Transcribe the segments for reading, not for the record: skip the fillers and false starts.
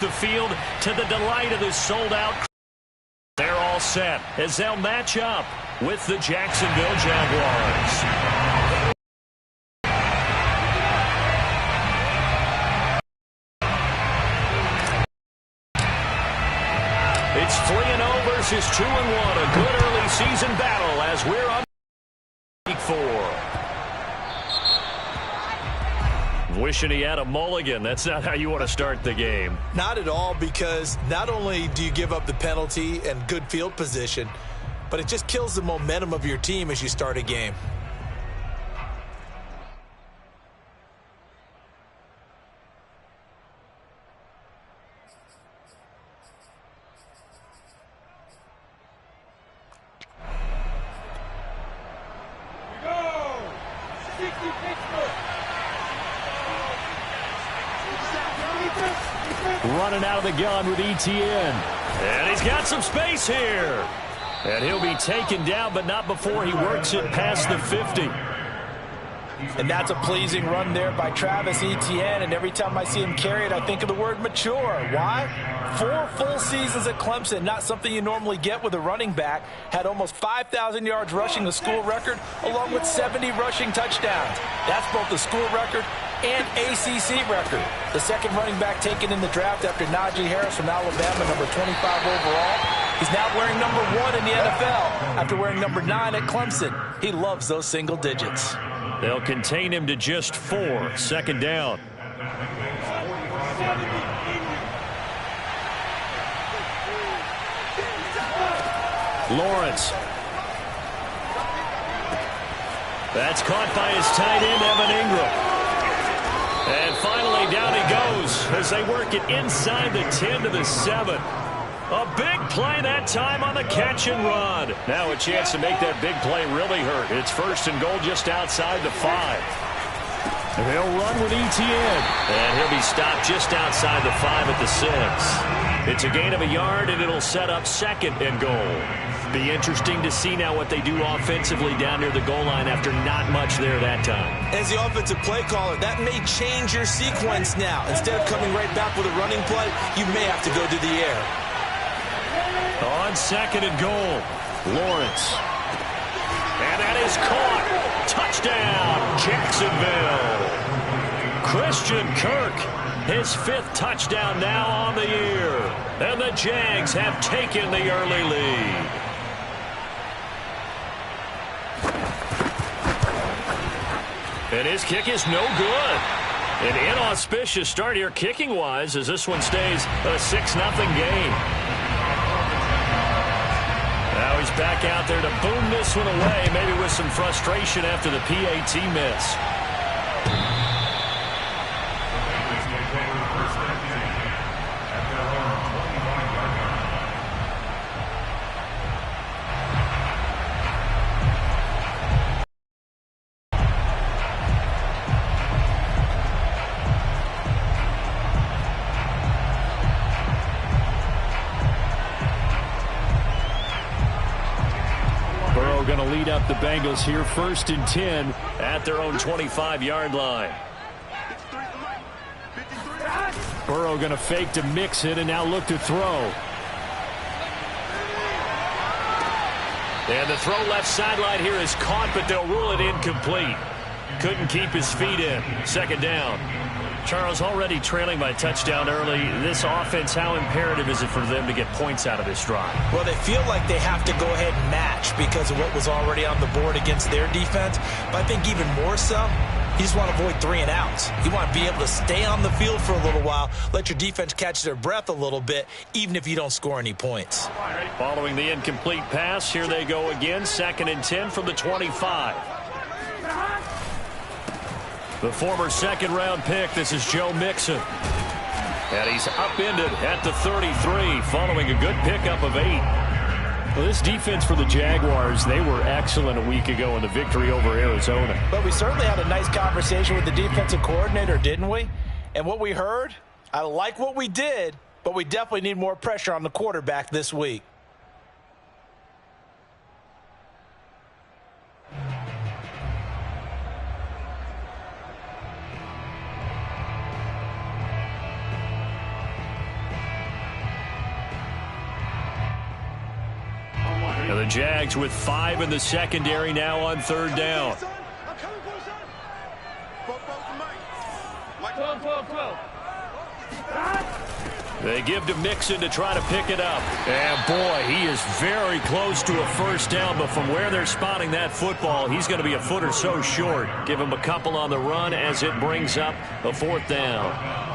the field to the delight of this sold-out crowd. They're all set as they'll match up with the Jacksonville Jaguars. It's 3-0 versus 2-1. A good early season battle as we're on week 4. Wishing he had a mulligan. That's not how you want to start the game. Not at all, because not only do you give up the penalty and good field position, but it just kills the momentum of your team as you start a game. Running out of the gun with Etienne. And he's got some space here. And he'll be taken down, but not before he works it past the 50. And that's a pleasing run there by Travis Etienne. And every time I see him carry it, I think of the word mature. Why? 4 full seasons at Clemson, not something you normally get with a running back. Had almost 5,000 yards rushing, the school record, along with 70 rushing touchdowns. That's both the school record and ACC record. The second running back taken in the draft after Najee Harris from Alabama, number 25 overall. He's now wearing number 1 in the NFL after wearing number 9 at Clemson. He loves those single digits. They'll contain him to just 4. Second down. Lawrence. That's caught by his tight end, Evan Ingram. And finally, down he goes as they work it inside the 10 to the 7. A big play that time on the catch and run. Now a chance to make that big play really hurt. It's first and goal just outside the 5. They'll run with Etienne. And he'll be stopped just outside the 5 at the 6. It's a gain of a yard, and it'll set up second and goal. Be interesting to see now what they do offensively down near the goal line after not much there that time. As the offensive play caller, that may change your sequence now. Instead of coming right back with a running play, you may have to go to the air. On second and goal, Lawrence. And that is caught. Touchdown, Jacksonville. Christian Kirk, his 5th touchdown now on the year. And the Jags have taken the early lead. And his kick is no good. An inauspicious start here kicking-wise as this one stays a 6-0 game. Now he's back out there to boom this one away, maybe with some frustration after the PAT miss. Going to lead up the Bengals here, 1st and 10 at their own 25-yard line. Burrow going to fake to mix it and now look to throw. And the throw left sideline here is caught, but they'll rule it incomplete. Couldn't keep his feet in. Second down. Charles, already trailing by touchdown early. This offense, how imperative is it for them to get points out of this drive? Well, they feel like they have to go ahead and match because of what was already on the board against their defense. But I think even more so, you just want to avoid 3 and outs. You want to be able to stay on the field for a little while, let your defense catch their breath a little bit, even if you don't score any points. Following the incomplete pass, here they go again. 2nd and 10 from the 25. The former second-round pick, this is Joe Mixon. And he's upended at the 33 following a good pickup of 8. Well, this defense for the Jaguars, they were excellent a week ago in the victory over Arizona. But we certainly had a nice conversation with the defensive coordinator, didn't we? And what we heard, I like what we did, but we definitely need more pressure on the quarterback this week. And the Jags with 5 in the secondary now on 3rd down. They give to Mixon to try to pick it up. And, boy, he is very close to a first down. But from where they're spotting that football, he's going to be a foot or so short. Give him a couple on the run as it brings up a 4th down.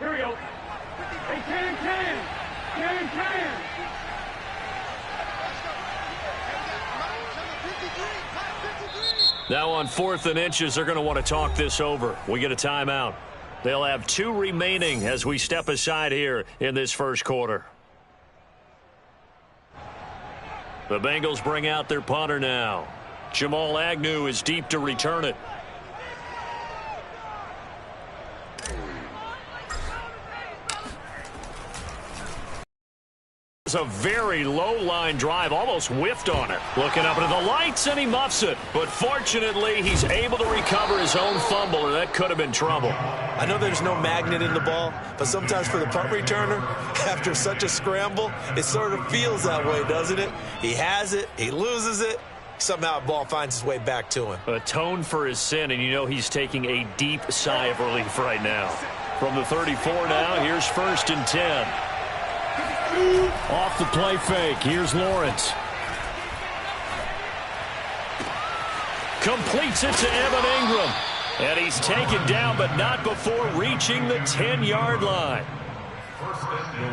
Here we go. Hey, can. Now on 4th and inches, they're going to want to talk this over. We get a timeout. They'll have 2 remaining as we step aside here in this first quarter. The Bengals bring out their punter now. Jamal Agnew is deep to return it. It's a very low line drive, almost whiffed on it. Looking up into the lights, and he muffs it. But fortunately, he's able to recover his own fumble, or that could have been trouble. I know there's no magnet in the ball, but sometimes for the punt returner, after such a scramble, it sort of feels that way, doesn't it? He has it, he loses it, somehow the ball finds its way back to him. Atone for his sin, and you know he's taking a deep sigh of relief right now. From the 34 now, here's 1st and 10. Off the play fake. Here's Lawrence. Completes it to Evan Ingram. And he's taken down, but not before reaching the 10-yard line.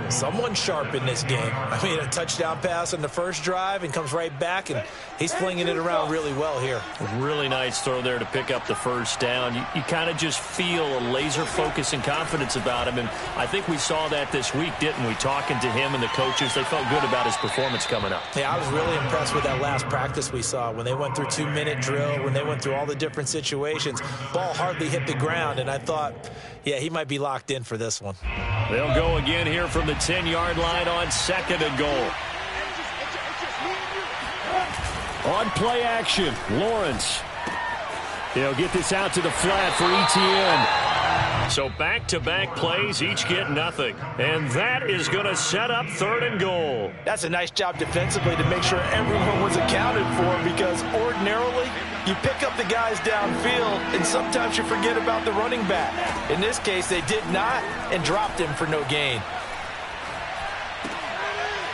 Someone sharp in this game. I mean, a touchdown pass on the first drive and comes right back, and he's flinging it around really well here. Really nice throw there to pick up the first down. You kind of just feel a laser focus and confidence about him, and I think we saw that this week, didn't we? Talking to him and the coaches, they felt good about his performance coming up. Yeah, I was really impressed with that last practice we saw when they went through 2-minute drill, when they went through all the different situations. Ball hardly hit the ground, and I thought, yeah, he might be locked in for this one. They'll go again here from the 10-yard line on 2nd and goal. On play action, Lawrence. They'll get this out to the flat for Etienne. So back-to-back plays, each get nothing. And that is going to set up 3rd and goal. That's a nice job defensively to make sure everyone was accounted for, because ordinarily you pick up the guys downfield and sometimes you forget about the running back. In this case, they did not and dropped him for no gain.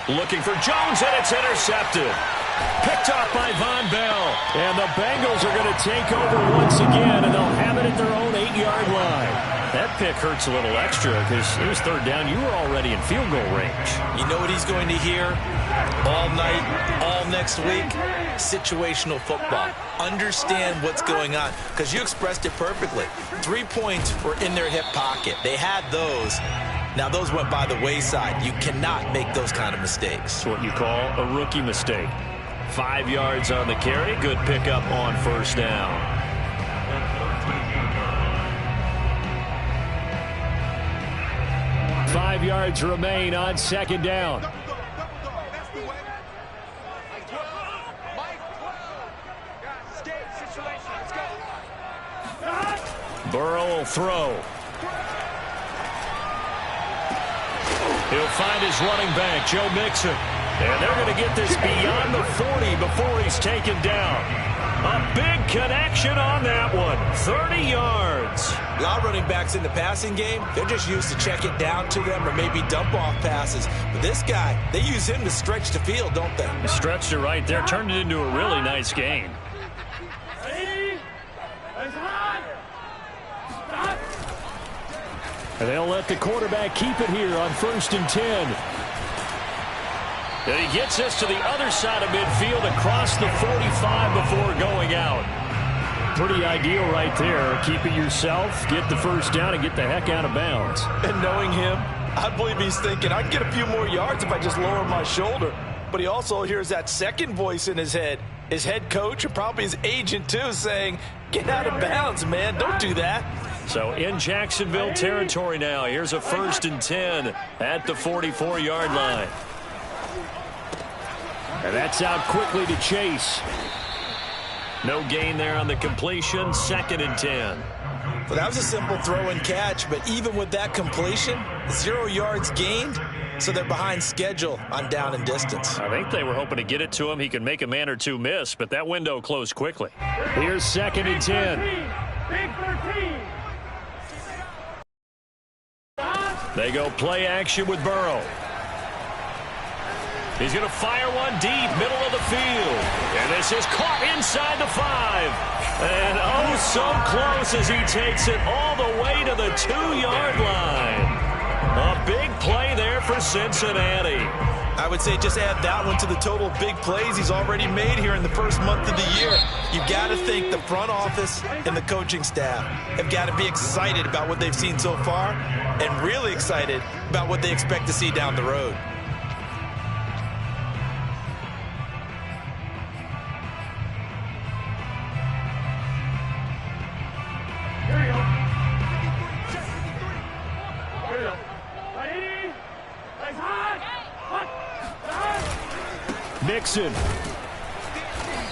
Looking for Jones, and it's intercepted. Picked off by Von Bell. And the Bengals are going to take over once again, and they'll have it at their own 8-yard line. That pick hurts a little extra because it was 3rd down. You were already in field goal range. You know what he's going to hear all night, all next week? Situational football. Understand what's going on, because you expressed it perfectly. 3 points were in their hip pocket. They had those. Now, those went by the wayside. You cannot make those kind of mistakes. It's what you call a rookie mistake. 5 yards on the carry. Good pickup on 1st down. Five yards remain on 2nd down. Burrow will throw. He'll find his running back, Joe Mixon. And they're going to get this beyond the 40 before he's taken down. A big connection on that one. 30 yards. A lot of running backs in the passing game, they're just used to check it down to them or maybe dump off passes. But this guy, they use him to stretch the field, don't they? He stretched it right there, turned it into a really nice game. And they'll let the quarterback keep it here on 1st and 10. And he gets us to the other side of midfield across the 45 before going out. Pretty ideal right there. Keep it yourself, get the first down, and get the heck out of bounds. And knowing him, I believe he's thinking, I can get a few more yards if I just lower my shoulder. But he also hears that second voice in his head. His head coach, or probably his agent too, saying, get out of bounds, man. Don't do that. So in Jacksonville territory now. Here's a 1st and 10 at the 44-yard line. And that's out quickly to Chase. No gain there on the completion. 2nd and 10. Well, that was a simple throw and catch, but even with that completion, 0 yards gained, so they're behind schedule on down and distance. I think they were hoping to get it to him. He could make a man or two miss, but that window closed quickly. Here's 2nd and 10. Big 13. They go play action with Burrow. He's going to fire one deep, middle of the field. And this is caught inside the 5. And oh, so close as he takes it all the way to the 2-yard line. A big play there for Cincinnati. I would say just add that one to the total big plays he's already made here in the first month of the year. You've got to think the front office and the coaching staff have got to be excited about what they've seen so far and really excited about what they expect to see down the road. Mixon.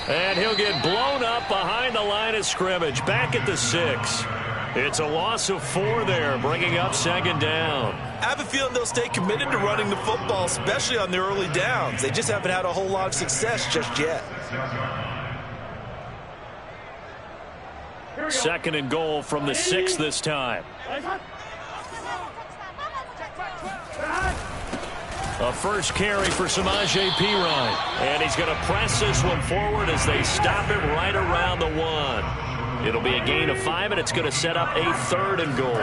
And he'll get blown up behind the line of scrimmage. Back at the 6. It's a loss of 4 there, bringing up 2nd down. I have a feeling they'll stay committed to running the football, especially on the early downs. They just haven't had a whole lot of success just yet. 2nd and goal from the 6 this time. A first carry for Samaje Perine. And he's going to press this one forward as they stop it right around the 1. It'll be a gain of 5, and it's going to set up a 3rd and goal.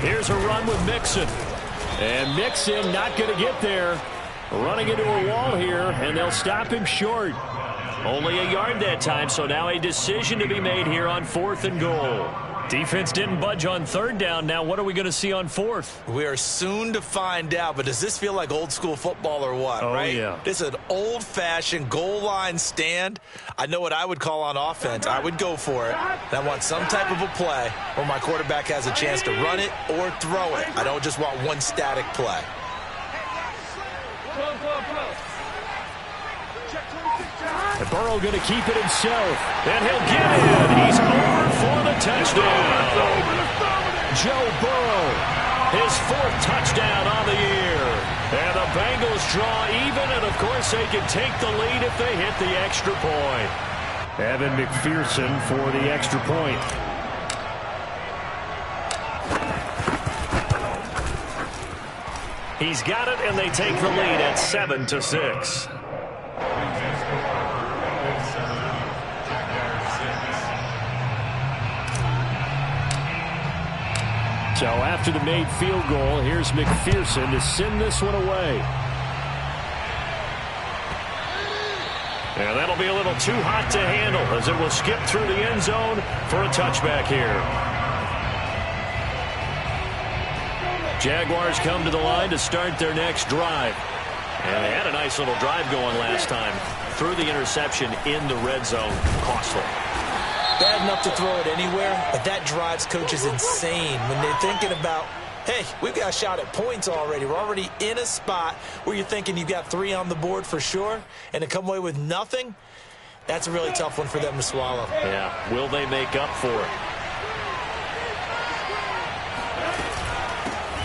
Here's a run with Mixon. And Mixon not going to get there. Running into a wall here, and they'll stop him short. Only a yard that time, so now a decision to be made here on 4th and goal. Defense didn't budge on 3rd down. Now what are we going to see on 4th? We are soon to find out, but does this feel like old school football or what, right? Yeah. This is an old-fashioned goal line stand. I know what I would call on offense. I would go for it. And I want some type of a play where my quarterback has a chance to run it or throw it. I don't just want one static play. And Burrow going to keep it himself. And he'll get in. He's over for the touchdown. Joe Burrow, his 4th touchdown on the year. And the Bengals draw even, and of course they can take the lead if they hit the extra point. Evan McPherson for the extra point. He's got it, and they take the lead at 7-6. So after the made field goal, here's McPherson to send this one away. And that'll be a little too hot to handle as it will skip through the end zone for a touchback here. Jaguars come to the line to start their next drive. And they had a nice little drive going last time. Threw the interception in the red zone. Costly. Bad enough to throw it anywhere, but that drives coaches insane when they're thinking about, hey, we've got a shot at points already. We're already in a spot where you're thinking you've got 3 on the board for sure, and to come away with nothing, that's a really tough one for them to swallow. Yeah, will they make up for it?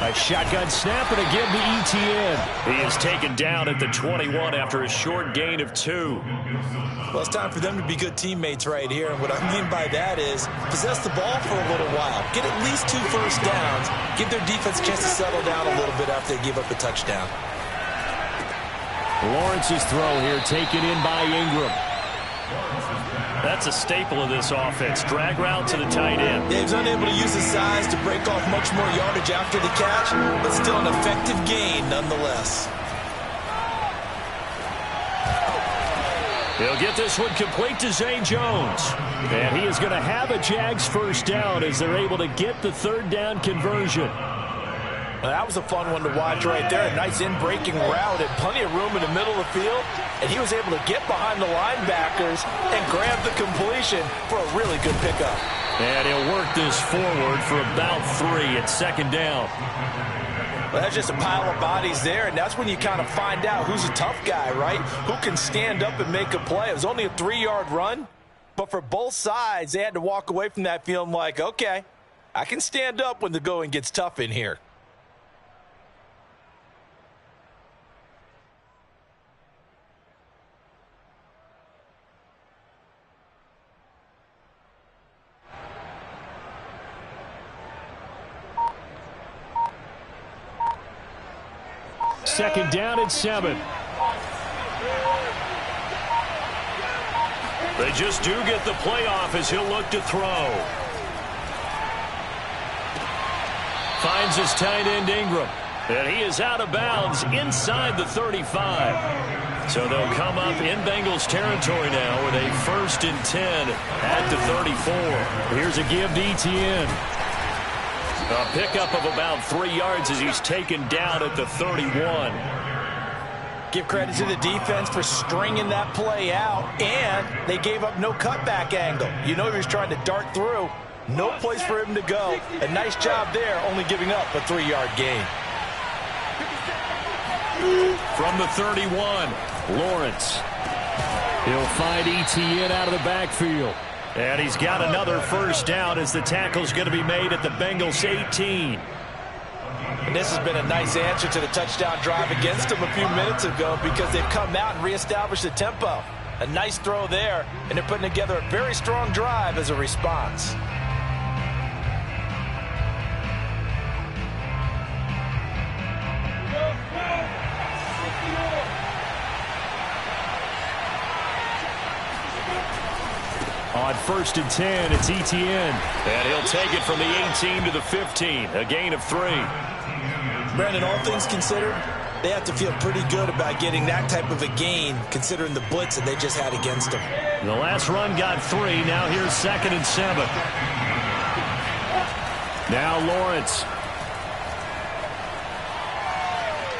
A shotgun snap and a give to Etienne. He is taken down at the 21 after a short gain of 2. Well, it's time for them to be good teammates right here. And what I mean by that is possess the ball for a little while. Get at least 2 first downs. Give their defense a chance to settle down a little bit after they give up a touchdown. Lawrence's throw here taken in by Ingram. That's a staple of this offense. Drag route to the tight end. Yeah, he was unable to use his size to break off much more yardage after the catch, but still an effective gain nonetheless. He'll get this one complete to Zay Jones. And he is going to have a Jags first down as they're able to get the third down conversion. Well, that was a fun one to watch right there. A nice in-breaking route and plenty of room in the middle of the field. And he was able to get behind the linebackers and grab the completion for a really good pickup. And he'll work this forward for about 3 at second down. Well, that's just a pile of bodies there, and that's when you kind of find out who's a tough guy, right? Who can stand up and make a play. It was only a 3-yard run, but for both sides, they had to walk away from that feeling like, okay, I can stand up when the going gets tough in here. Second down at 7. They just do get the playoff as he'll look to throw. Finds his tight end Ingram. And he is out of bounds inside the 35. So they'll come up in Bengals territory now with a 1st and 10 at the 34. Here's a give to Etienne. A pickup of about 3 yards as he's taken down at the 31. Give credit to the defense for stringing that play out, and they gave up no cutback angle. You know he was trying to dart through. No place for him to go. A nice job there, only giving up a 3-yard gain. From the 31, Lawrence. He'll find Etienne out of the backfield. And he's got another first down as the tackle's going to be made at the Bengals 18. And this has been a nice answer to the touchdown drive against them a few minutes ago because they've come out and reestablished the tempo. A nice throw there, and they're putting together a very strong drive as a response. On 1st and 10, it's Etienne. And he'll take it from the 18 to the 15. A gain of 3. Brandon, all things considered, they have to feel pretty good about getting that type of a gain considering the blitz that they just had against them. The last run got 3. Now here's 2nd and 7. Now Lawrence.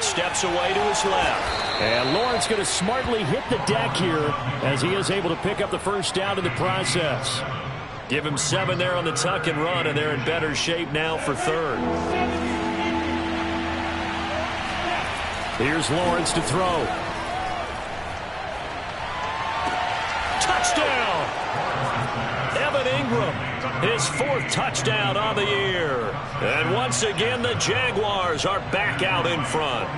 Steps away to his left. And Lawrence going to smartly hit the deck here as he is able to pick up the first down in the process. Give him 7 there on the tuck and run, and they're in better shape now for 3rd. Here's Lawrence to throw. Touchdown! Evan Ingram, his 4th touchdown on the year. And once again, the Jaguars are back out in front.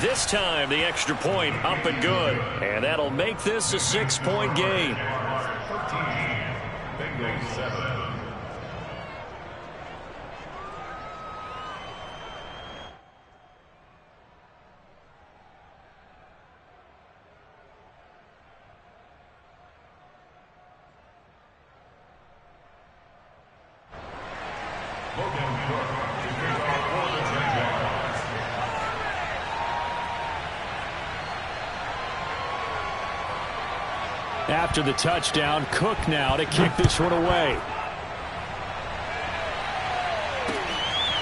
This time, the extra point up and good. And that'll make this a 6-point game. After the touchdown, Cook now to kick this one away.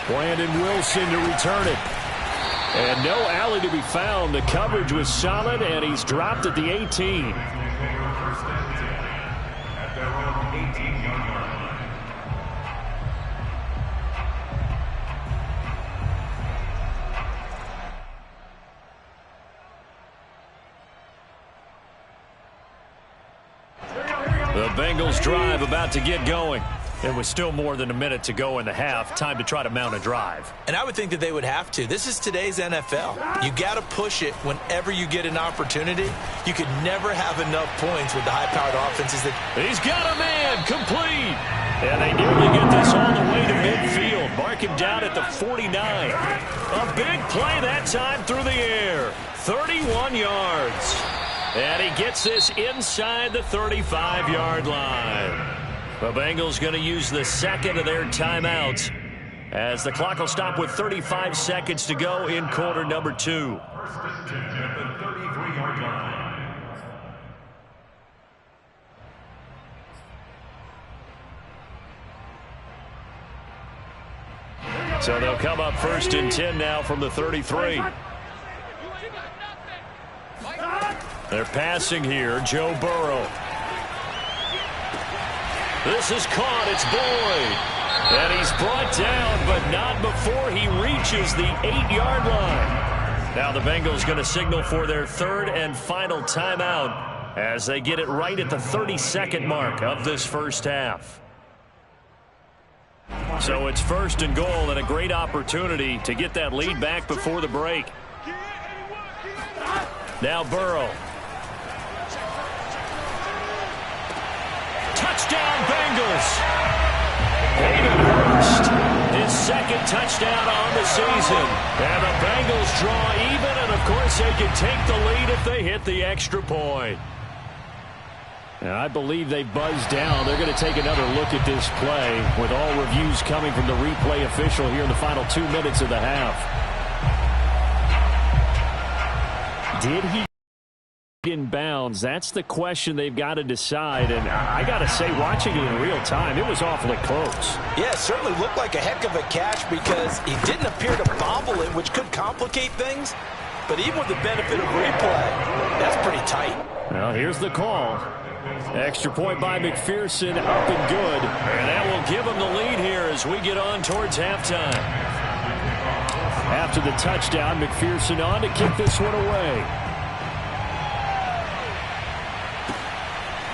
Brandon Wilson to return it. And no alley to be found. The coverage was solid, and he's dropped at the 18. The Bengals drive about to get going. It was still more than a minute to go in the half. Time to try to mount a drive. And I would think that they would have to. This is today's NFL. You got to push it whenever you get an opportunity. You could never have enough points with the high-powered offenses. He's got a man, complete. And they nearly get this all the way to midfield. Mark him down at the 49. A big play that time through the air. 31 yards. And he gets this inside the 35-yard line. The Bengals going to use the second of their timeouts as the clock will stop with 35 seconds to go in quarter number 2. So they'll come up 1st and 10 now from the 33. They're passing here. Joe Burrow. This is caught. It's Boyd. And he's brought down, but not before he reaches the 8-yard line. Now the Bengals going to signal for their 3rd and final timeout as they get it right at the 32nd mark of this first half. So it's 1st and goal and a great opportunity to get that lead back before the break. Now Burrow. Touchdown Bengals. Hayden Hurst, his 2nd touchdown on the season. And the Bengals draw even, and of course they can take the lead if they hit the extra point. And I believe they buzzed down. They're going to take another look at this play with all reviews coming from the replay official here in the final 2 minutes of the half. Did he in bounds? That's the question they've got to decide. And I got to say, watching it in real time, it was awfully close. Yeah, it certainly looked like a heck of a catch because he didn't appear to bobble it, which could complicate things. But even with the benefit of replay, that's pretty tight. Well, here's the call. Extra point by McPherson, up and good. And that will give them the lead here as we get on towards halftime. After the touchdown, McPherson on to kick this one away.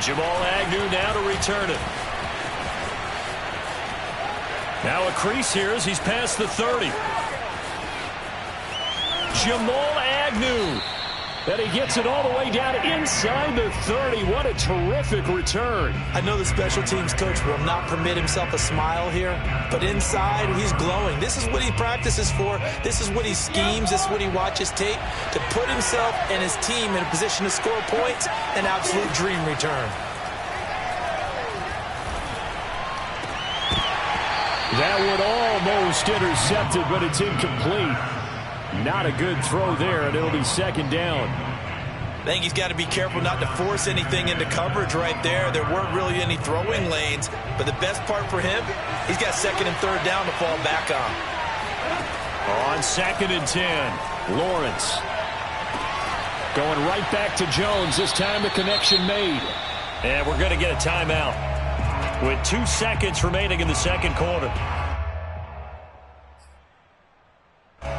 Jamal Agnew now to return it. Now a crease here as he's past the 30. Jamal Agnew. And he gets it all the way down inside the 30. What a terrific return. I know the special teams coach will not permit himself a smile here, but inside he's glowing. This is what he practices for. This is what he schemes. This is what he watches tape to put himself and his team in a position to score points. An absolute dream return. That one almost intercepted, but it's incomplete. Not a good throw there, and it'll be 2nd down. I think he's got to be careful not to force anything into coverage right there. There weren't really any throwing lanes, but the best part for him, he's got 2nd and 3rd down to fall back on. On 2nd and 10, Lawrence. Going right back to Jones. This time the connection made. And we're going to get a timeout with 2 seconds remaining in the 2nd quarter.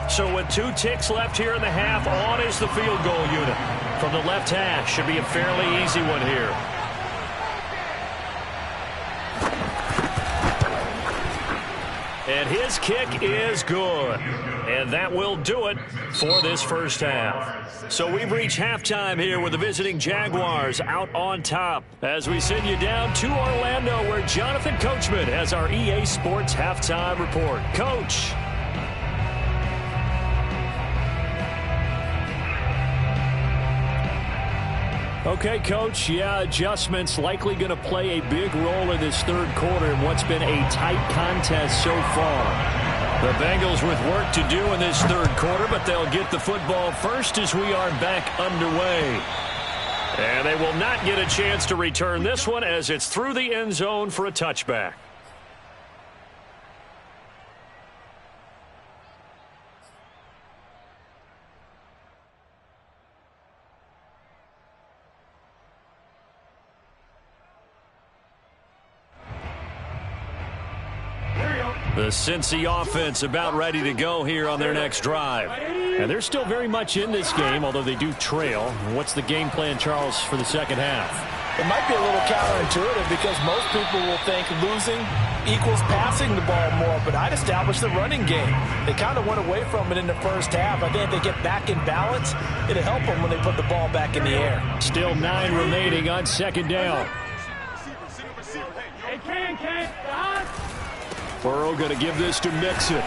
So with 2 ticks left here in the half, on is the field goal unit. From the left hash, should be a fairly easy one here. And his kick is good. And that will do it for this first half. So we've reached halftime here with the visiting Jaguars out on top. As we send you down to Orlando, where Jonathan Coachman has our EA Sports halftime report. Coach. Okay, Coach, yeah, adjustments likely going to play a big role in this 3rd quarter in what's been a tight contest so far. The Bengals with work to do in this 3rd quarter, but they'll get the football first as we are back underway. And they will not get a chance to return this one as it's through the end zone for a touchback. The Cincy offense about ready to go here on their next drive. And they're still very much in this game, although they do trail. What's the game plan, Charles, for the 2nd half? It might be a little counterintuitive because most people will think losing equals passing the ball more, but I'd establish the running game. They kind of went away from it in the first half. I think if they get back in balance, it'll help them when they put the ball back in the air. Still 9 remaining on second down. Burrow going to give this to Mixon.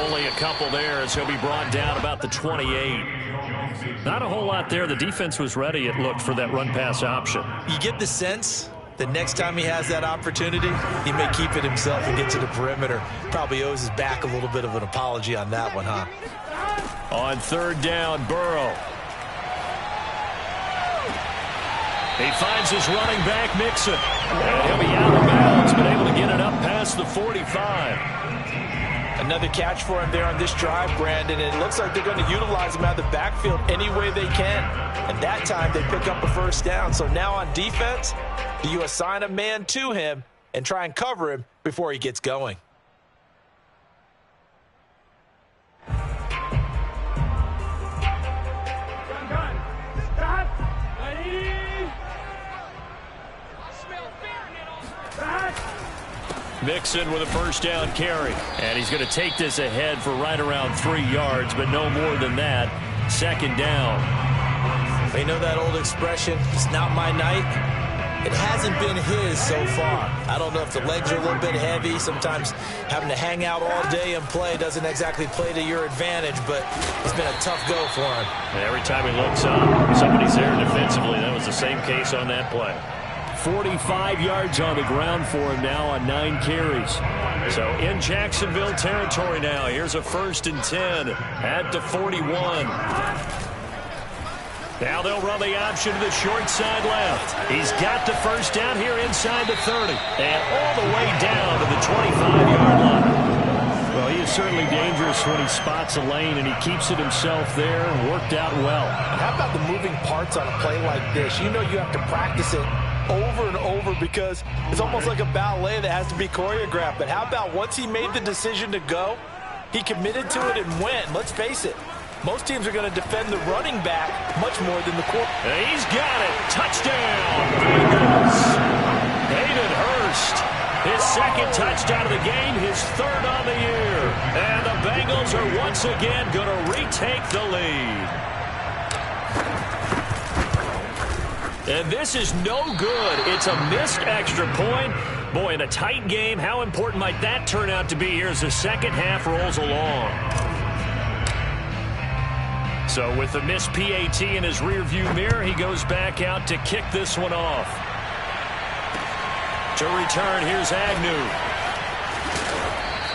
Only a couple there as he'll be brought down about the 28. Not a whole lot there. The defense was ready, it looked, for that run-pass option. You get the sense that next time he has that opportunity, he may keep it himself and get to the perimeter. Probably owes his back a little bit of an apology on that one, huh? On third down, Burrow. He finds his running back, Mixon. And he'll be out of bounds, but able to get it up past the 45. Another catch for him there on this drive, Brandon. And it looks like they're going to utilize him out of the backfield any way they can. And that time they pick up a first down. So now on defense, you assign a man to him and try and cover him before he gets going. Mixon with a first down carry. And he's going to take this ahead for right around 3 yards, but no more than that. Second down. You know that old expression, it's not my night? It hasn't been his so far. I don't know if the legs are a little bit heavy. Sometimes having to hang out all day and play doesn't exactly play to your advantage, but it's been a tough go for him. And every time he looks up, somebody's there defensively. That was the same case on that play. 45 yards on the ground for him now on 9 carries. So in Jacksonville territory now. Here's a 1st and 10 at the 41. Now they'll run the option to the short side left. He's got the first down here inside the 30. And all the way down to the 25-yard line. Well, he is certainly dangerous when he spots a lane, and he keeps it himself there and worked out well. And how about the moving parts on a play like this? You know you have to practice it over and over because it's almost like a ballet that has to be choreographed. But how about once he made the decision to go, he committed to it and went. Let's face it, most teams are going to defend the running back much more than the quarterback. He's got it. Touchdown, Bengals. Hayden Hurst, his 2nd touchdown of the game, his 3rd on the year. And the Bengals are once again going to retake the lead. And this is no good. It's a missed extra point. Boy, in a tight game, how important might that turn out to be here as the second half rolls along? So with the missed PAT in his rearview mirror, he goes back out to kick this one off. To return, here's Agnew.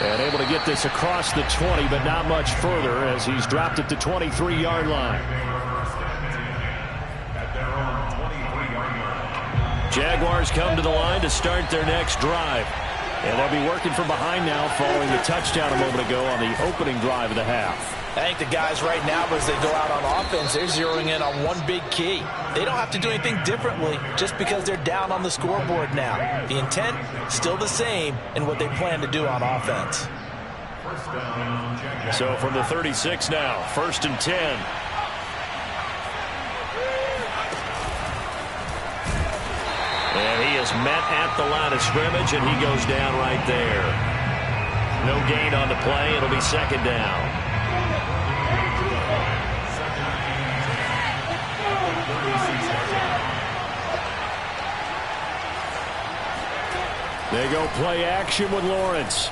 And able to get this across the 20, but not much further as he's dropped at the 23-yard line. Jaguars come to the line to start their next drive. And they'll be working from behind now following the touchdown a moment ago on the opening drive of the half. I think the guys right now, as they go out on offense, they're zeroing in on one big key. They don't have to do anything differently just because they're down on the scoreboard now. The intent, still the same in what they plan to do on offense. So from the 36 now, 1st and 10. And he is met at the line of scrimmage, and he goes down right there. No gain on the play. It'll be 2nd down. They go play action with Lawrence.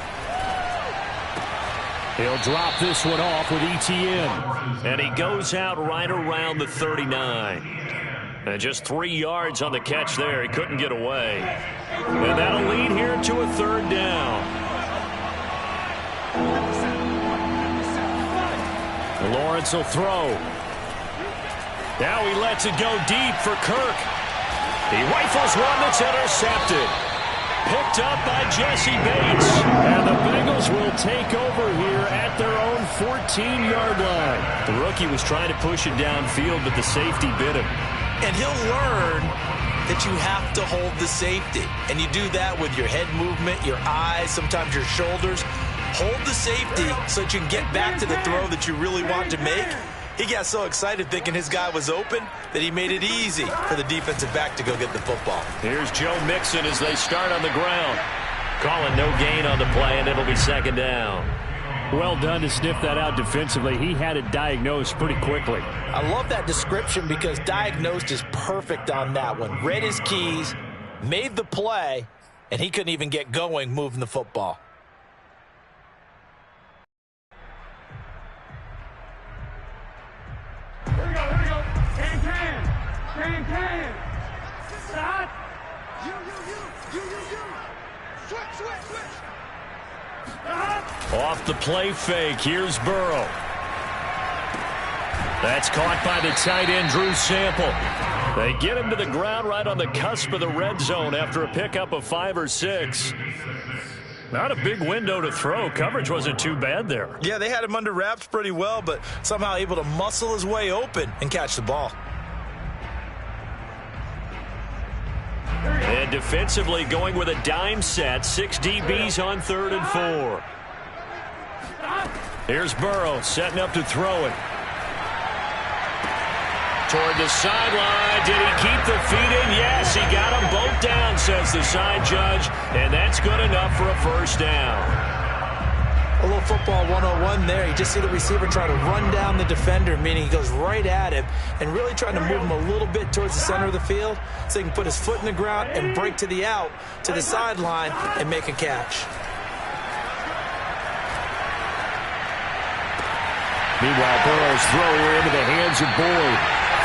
He'll drop this one off with ETN. And he goes out right around the 39. And just 3 yards on the catch there. He couldn't get away. And that'll lead here to a 3rd down. Lawrence will throw. Now he lets it go deep for Kirk. He rifles one that's intercepted. Picked up by Jesse Bates. And the Bengals will take over here at their own 14-yard line. The rookie was trying to push it downfield, but the safety bit him. And he'll learn that you have to hold the safety. And you do that with your head movement, your eyes, sometimes your shoulders. Hold the safety so that you can get back to the throw that you really want to make. He got so excited thinking his guy was open that he made it easy for the defensive back to go get the football. Here's Joe Mixon as they start on the ground. Calling no gain on the play, and it'll be second down. Well done to sniff that out defensively. He had it diagnosed pretty quickly. I love that description because diagnosed is perfect on that one. Read his keys, made the play, and he couldn't even get going moving the football. Here we go. Can. Stop. You. Switch. Stop. Off the play fake, here's Burrow. That's caught by the tight end, Drew Sample. They get him to the ground right on the cusp of the red zone after a pickup of 5 or 6. Not a big window to throw. Coverage wasn't too bad there. Yeah, they had him under wraps pretty well, but somehow able to muscle his way open and catch the ball. And defensively going with a dime set. 6 DBs on 3rd and 4. Here's Burrow setting up to throw it. Toward the sideline. Did he keep the feet in? Yes, he got them both down, says the side judge. And that's good enough for a first down. A little football 101 there. You just see the receiver try to run down the defender, meaning he goes right at him and really trying to move him a little bit towards the center of the field so he can put his foot in the ground and break to the out, to the sideline, and make a catch. Meanwhile, Burrow's throw into the hands of Boyd.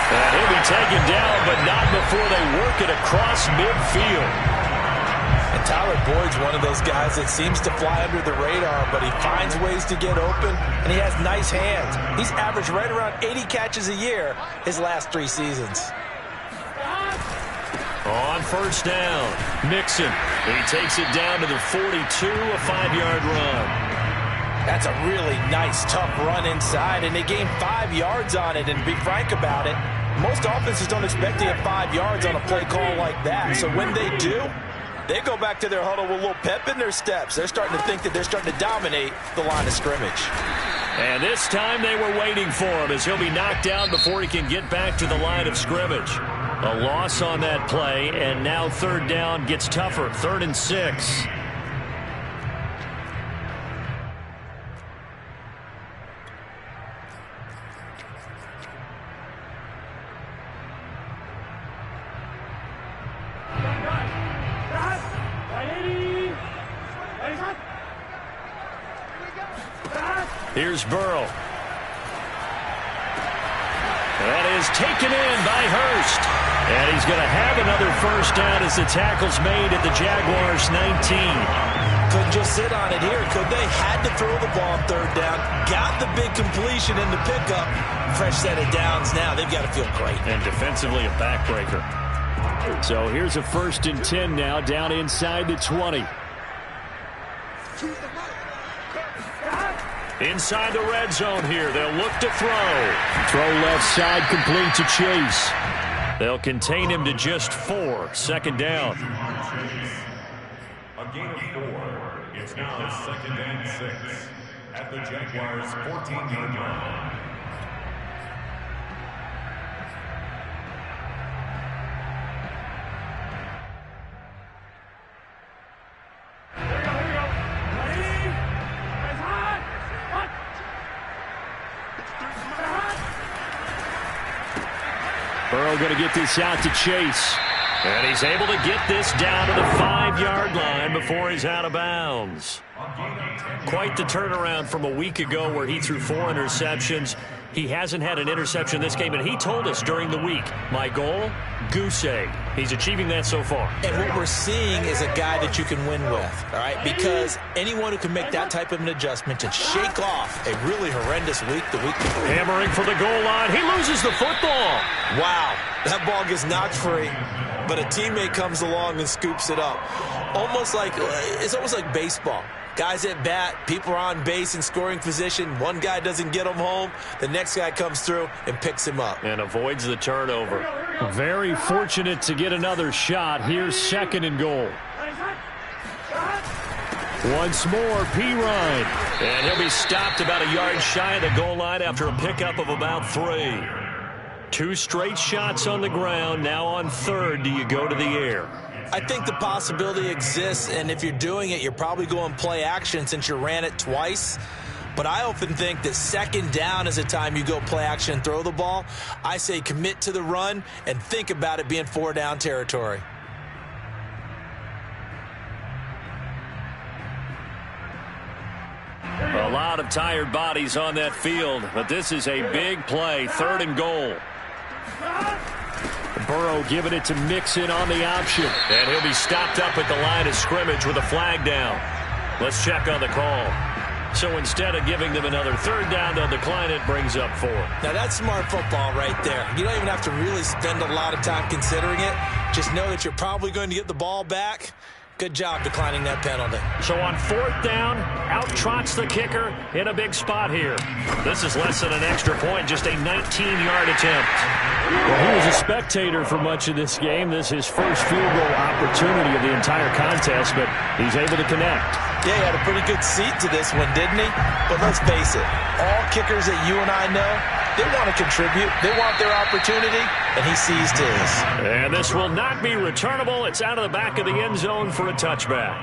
And he'll be taken down, but not before they work it across midfield. And Tyler Boyd's one of those guys that seems to fly under the radar, but he finds ways to get open, and he has nice hands. He's averaged right around 80 catches a year his last 3 seasons. On first down, Mixon. He takes it down to the 42, a 5-yard run. That's a really nice, tough run inside, and they gained 5 yards on it. And to be frank about it, most offenses don't expect to get 5 yards on a play call like that. So when they do, they go back to their huddle with a little pep in their steps. They're starting to think that they're starting to dominate the line of scrimmage. And this time they were waiting for him as he'll be knocked down before he can get back to the line of scrimmage. A loss on that play, and now 3rd down gets tougher. 3rd and 6. Here's Burrow. That is taken in by Hurst. And he's going to have another first down as the tackle's made at the Jaguars' 19. Couldn't just sit on it here, could they? Had to throw the ball on 3rd down. Got the big completion in the pickup. Fresh set of downs now. They've got to feel great. And defensively a backbreaker. So here's a 1st and 10 now down inside the 20. Inside the red zone here. They'll look to throw. Throw left side complete to Chase. They'll contain him to just 4. 2nd down. A gain of 4. It's now 2nd and 6 at the Jaguars' 14-yard line. Burrow going to get this out to Chase. And he's able to get this down to the 5-yard line before he's out of bounds. Quite the turnaround from a week ago where he threw 4 interceptions. He hasn't had an interception this game, and he told us during the week, my goal, goose egg. He's achieving that so far. And what we're seeing is a guy that you can win with, all right? Because anyone who can make that type of an adjustment and shake off a really horrendous week the week before. Hammering for the goal line. He loses the football. Wow, that ball gets knocked free, but a teammate comes along and scoops it up. It's almost like baseball. Guys at bat, people are on base in scoring position. One guy doesn't get him home. The next guy comes through and picks him up. And avoids the turnover. Very fortunate to get another shot. Here's 2nd and goal. Once more, Pirine. And he'll be stopped about a yard shy of the goal line after a pickup of about 3. 2 straight shots on the ground. Now on third, do you go to the air? I think the possibility exists, and if you're doing it, you're probably going play action since you ran it twice. But I often think that second down is the time you go play action and throw the ball. I say commit to the run and think about it being 4 down territory. A lot of tired bodies on that field, but this is a big play, 3rd and goal. Burrow giving it to Mixon on the option. And he'll be stopped up at the line of scrimmage with a flag down. Let's check on the call. So instead of giving them another 3rd down, they'll decline it, brings up 4. Now that's smart football right there. You don't even have to really spend a lot of time considering it. Just know that you're probably going to get the ball back. Good job declining that penalty. So on 4th down, out trots the kicker in a big spot here. This is less than an extra point, just a 19-yard attempt. Well, he was a spectator for much of this game. This is his first field goal opportunity of the entire contest, but he's able to connect. Yeah, he had a pretty good seat to this one, didn't he? But let's face it, all kickers that you and I know, they want to contribute. They want their opportunity, and he seized his. And this will not be returnable. It's out of the back of the end zone for a touchback.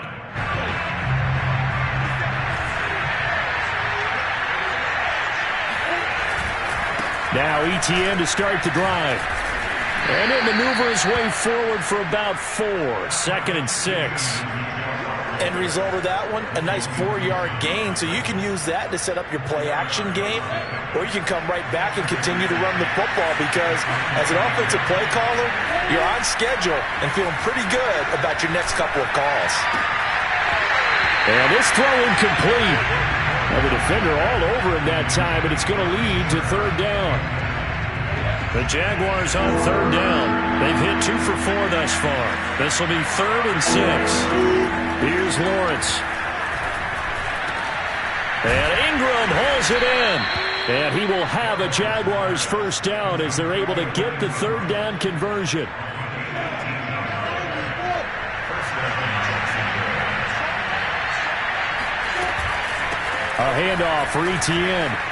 Now ETN to start the drive. And he'll maneuver his way forward for about 4. 2nd and 6. End result of that one, a nice 4-yard gain, so you can use that to set up your play-action game, or you can come right back and continue to run the football because as an offensive play caller, you're on schedule and feeling pretty good about your next couple of calls. And this throw incomplete. Well, the defender all over him that time, and it's going to lead to 3rd down. The Jaguars on 3rd down. They've hit 2 for 4 thus far. This will be 3rd and 6. Here's Lawrence. And Ingram holds it in. And he will have a Jaguars 1st down as they're able to get the 3rd down conversion. A handoff for ETN.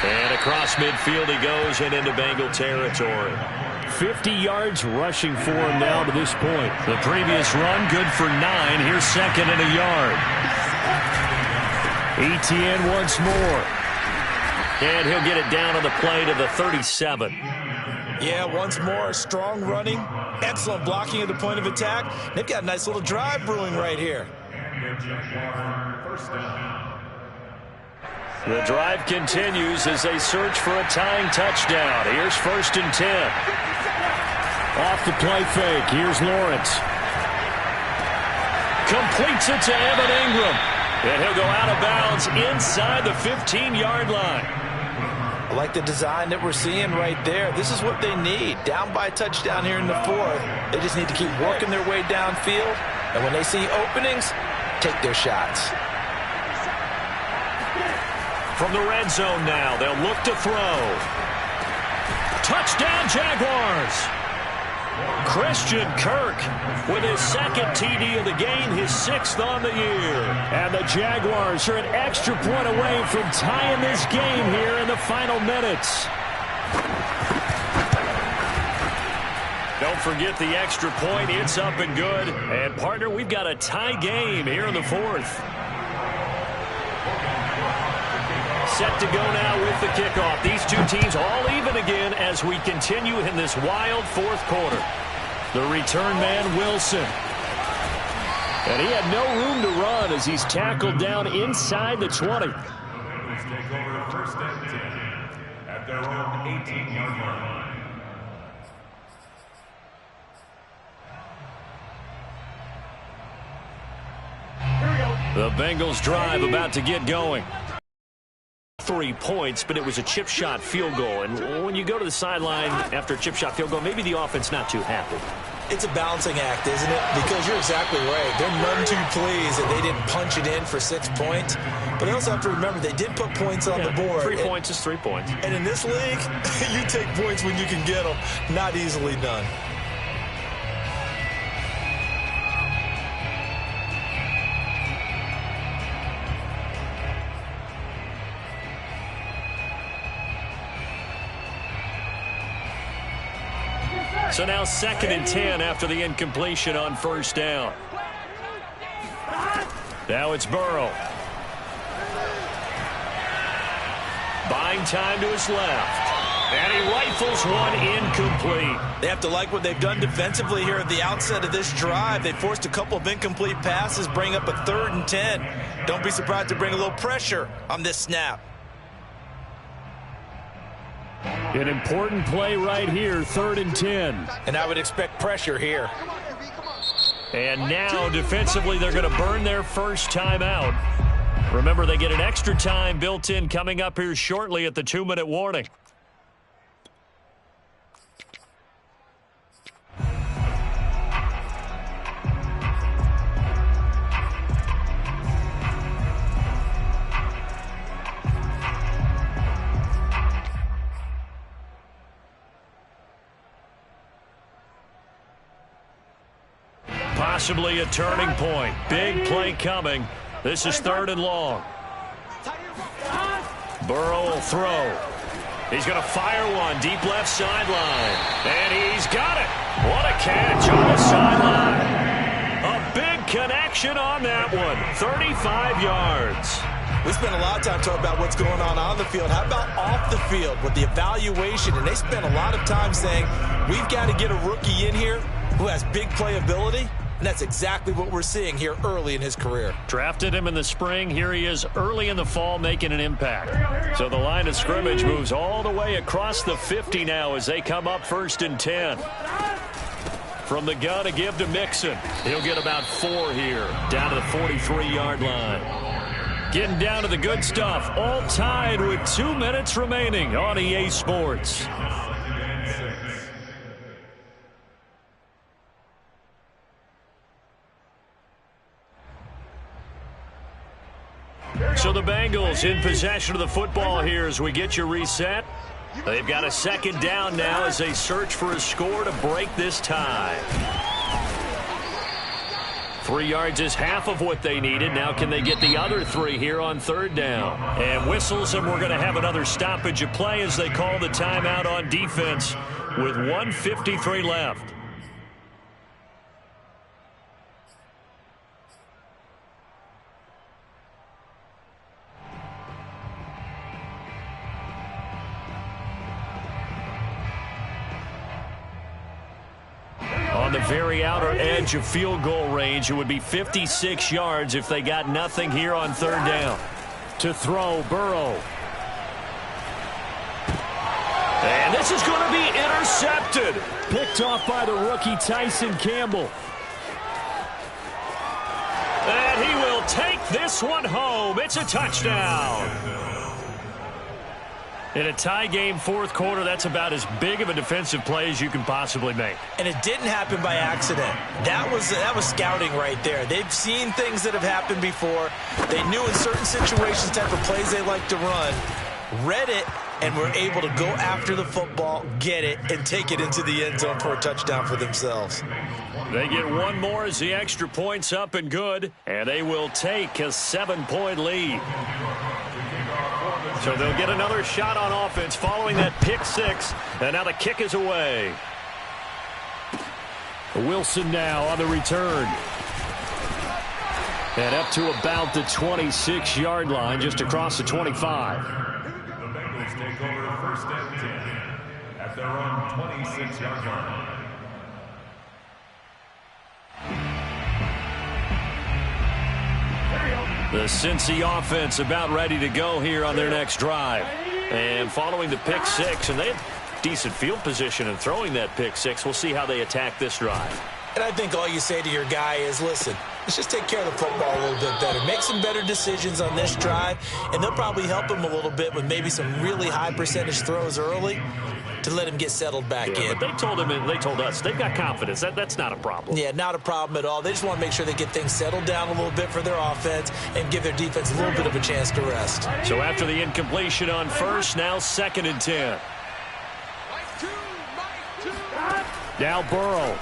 And across midfield he goes and into Bengal territory. 50 yards rushing for him now to this point. The previous run good for 9. Here's 2nd and a yard. ETN once more. And he'll get it down on the play to the 37. Yeah, once more, strong running, excellent blocking at the point of attack. They've got a nice little drive brewing right here. The drive continues as they search for a tying touchdown. Here's 1st and 10. Off the play fake. Here's Lawrence. Completes it to Evan Ingram. And he'll go out of bounds inside the 15-yard line. I like the design that we're seeing right there. This is what they need. Down by a touchdown here in the 4th. They just need to keep working their way downfield. And when they see openings, take their shots. From the red zone now, they'll look to throw. Touchdown, Jaguars! Christian Kirk with his 2nd TD of the game, his 6th on the year. And the Jaguars are an extra point away from tying this game here in the final minutes. Don't forget the extra point. It's up and good. And, partner, we've got a tie game here in the 4th. Set to go now with the kickoff. These two teams all even again as we continue in this wild 4th quarter. The return man, Wilson. And he had no room to run as he's tackled down inside the 20. Take over 1st and 10 at their own 18-yard line. The Bengals drive about to get going. 3 points, but it was a chip shot field goal. And when you go to the sideline after a chip shot field goal, maybe the offense not too happy. It's a balancing act, isn't it? Because you're exactly right. They're none too pleased that they didn't punch it in for 6 points. But they also have to remember they did put points on the board. 3 points is 3 points. And in this league, you take points when you can get them. Not easily done. So now 2nd and 10 after the incompletion on first down. Now it's Burrow. Buying time to his left. And he rifles one incomplete. They have to like what they've done defensively here at the outset of this drive. They forced a couple of incomplete passes, bring up a 3rd and 10. Don't be surprised to bring a little pressure on this snap. An important play right here, 3rd and 10. And I would expect pressure here. And now defensively they're going to burn their first time out. Remember, they get an extra time built in coming up here shortly at the 2-minute warning. Possibly a turning point. Big play coming. This is 3rd and long. Burrow will throw. He's going to fire one deep left sideline. And he's got it. What a catch on the sideline. A big connection on that one. 35 yards. We spent a lot of time talking about what's going on the field. How about off the field with the evaluation? And they spent a lot of time saying, we've got to get a rookie in here who has big playability. And that's exactly what we're seeing here early in his career. Drafted him in the spring. Here he is early in the fall making an impact. So the line of scrimmage moves all the way across the 50 now as they come up 1st and 10. From the gun to give to Mixon. He'll get about 4 here. Down to the 43-yard line. Getting down to the good stuff. All tied with 2 minutes remaining on EA Sports. So the Bengals in possession of the football here as we get you reset. They've got a 2nd down now as they search for a score to break this tie. 3 yards is half of what they needed. Now can they get the other 3 here on 3rd down? And whistles, and we're going to have another stoppage of play as they call the timeout on defense with 1:53 left. On the very outer edge of field goal range, it would be 56 yards if they got nothing here on 3rd down. To throw, Burrow. And this is going to be intercepted. Picked off by the rookie Tyson Campbell. And he will take this one home. It's a touchdown. In a tie game 4th quarter, that's about as big of a defensive play as you can possibly make. And it didn't happen by accident. That was scouting right there. They've seen things that have happened before. They knew in certain situations type of plays they like to run, read it, and were able to go after the football, get it, and take it into the end zone for a touchdown for themselves. They get one more as the extra point's up and good, and they will take a 7-point lead. So they'll get another shot on offense following that pick 6, and now the kick is away. Wilson now on the return. And up to about the 26-yard line, just across the 25. The Bengals take over 1st and 10 at their own 26-yard line. The Cincy offense about ready to go here on their next drive. And following the pick 6, and they have decent field position in throwing that pick 6. We'll see how they attack this drive. And I think all you say to your guy is, listen, let's just take care of the football a little bit better. Make some better decisions on this drive, and they'll probably help him a little bit with maybe some really high percentage throws early to let him get settled back in. But they told him, and they told us, they've got confidence. That's not a problem. Yeah, not a problem at all. They just want to make sure they get things settled down a little bit for their offense and give their defense a little bit of a chance to rest. So after the incompletion on 1st, now 2nd and 10. Now Burrow.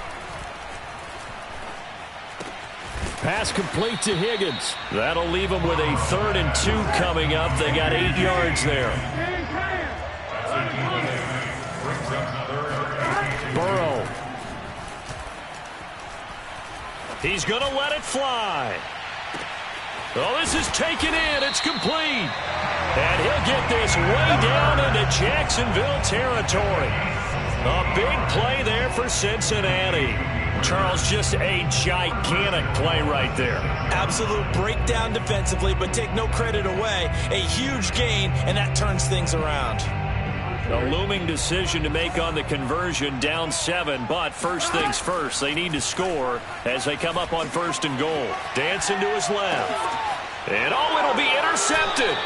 Pass complete to Higgins. That'll leave them with a 3rd and 2 coming up. They got 8 yards there. Burrow He's going to let it fly. Oh, this is taken in. It's complete. And he'll get this way down into Jacksonville territory. A big play there for Cincinnati. Charles, just a gigantic play right there. Absolute breakdown defensively, but take no credit away. A huge gain, and that turns things around. A looming decision to make on the conversion, down 7, but first things first, they need to score as they come up on 1st and goal. Dancing to his left. And oh, it'll be intercepted.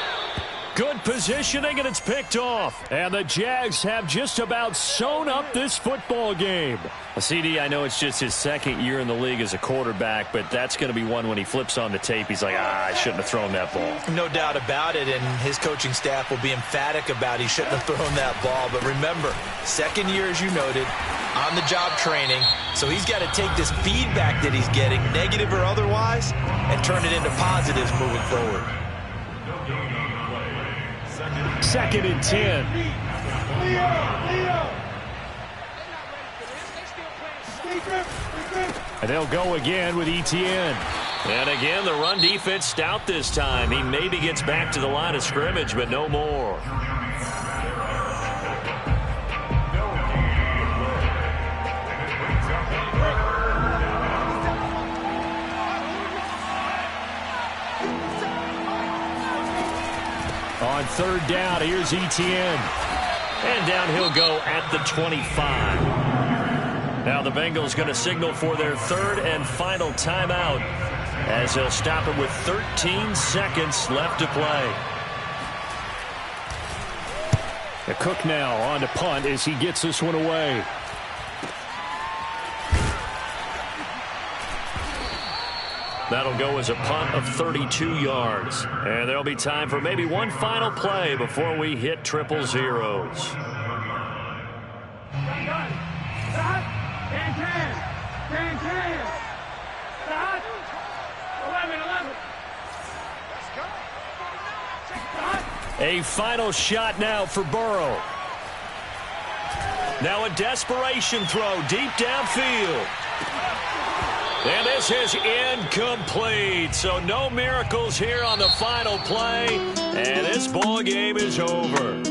Good positioning, and it's picked off. And the Jags have just about sewn up this football game. CD, I know it's just his 2nd year in the league as a quarterback, but that's going to be one when he flips on the tape. He's like, I shouldn't have thrown that ball. No doubt about it, and his coaching staff will be emphatic about he shouldn't have thrown that ball. But remember, 2nd year, as you noted, on-the-job training. So he's got to take this feedback that he's getting, negative or otherwise, and turn it into positives moving forward. 2nd and 10. And they'll go again with Etienne. And again, the run defense stout this time. He maybe gets back to the line of scrimmage, but no more. On 3rd down, here's Etienne. And down he'll go at the 25. Now the Bengals going to signal for their 3rd and final timeout as they'll stop it with 13 seconds left to play. The Cook now on to punt as he gets this one away. That'll go as a punt of 32 yards. And there'll be time for maybe one final play before we hit triple zeros. A final shot now for Burrow. Now a desperation throw deep downfield. And this is incomplete. So no miracles here on the final play. And this ball game is over.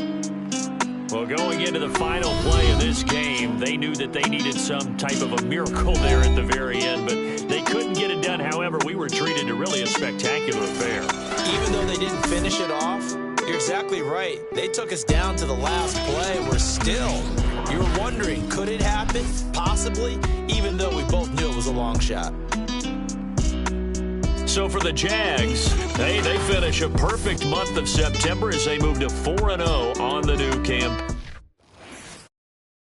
Well, going into the final play of this game, they knew that they needed some type of a miracle there at the very end, but they couldn't get it done. However, we were treated to really a spectacular affair. Even though they didn't finish it off, you're exactly right. They took us down to the last play. We're still, you were wondering, could it happen? Possibly, even though we both knew it was a long shot. So for the Jags, they finish a perfect month of September as they move to 4-0 on the new camp.